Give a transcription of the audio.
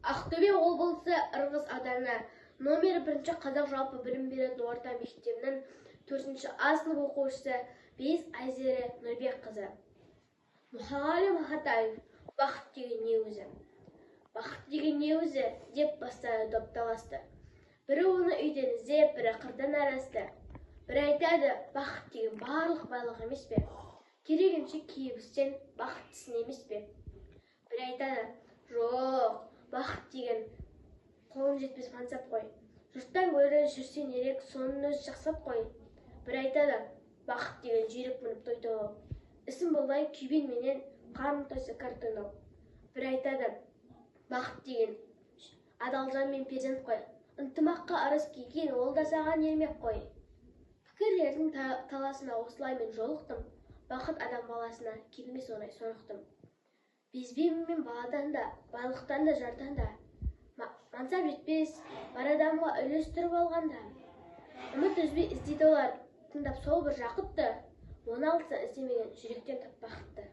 Ақтөбе облысы Ырғыз ауданы номер 1 қазақ жалпы білім беретін орта мектебінің 4 А сынып оқушысы Бейіз Айзере Нұрбекқызы. Мұхағали Мақатаев, бақыт деген не өзі? Бақыт деген не өзі деп бастады допталасты. Бірі оны үйден іздеп, бірі қырдан арасты. Бірі айтады, бақыт деген барлық байлық емес пе? Керегенше кейбістен бақыттысын емес пе? Бірі айтады, жоқ, бақыт деген қолын жетпес мансап қой. Жұрттан гөрі жүрсен ерек, соның өзі жақсат қой. Бір айтады, бақыт деген жүйрік мініп той тойлау. Ісім болмай күйбен менен қарным тойса картон ойнау. Бір айтады, бақыт деген адал жан мен перзент қой. Ынтымаққа ырыс киген, ол да саған ермек қой. Пікірлердің таласына осылай мен жолықтым. Бақыт адам баласына келмес оңай соқтым. Безбеймін мен баладан да, байлықтан да, жардан да. Мансап жетпес, бар адамға үлестіріп алғанда. Үміт үзбей іздейді олар, тыңдап сол бір жақытты. Оны алса іздемеген жүректен тап бақытты.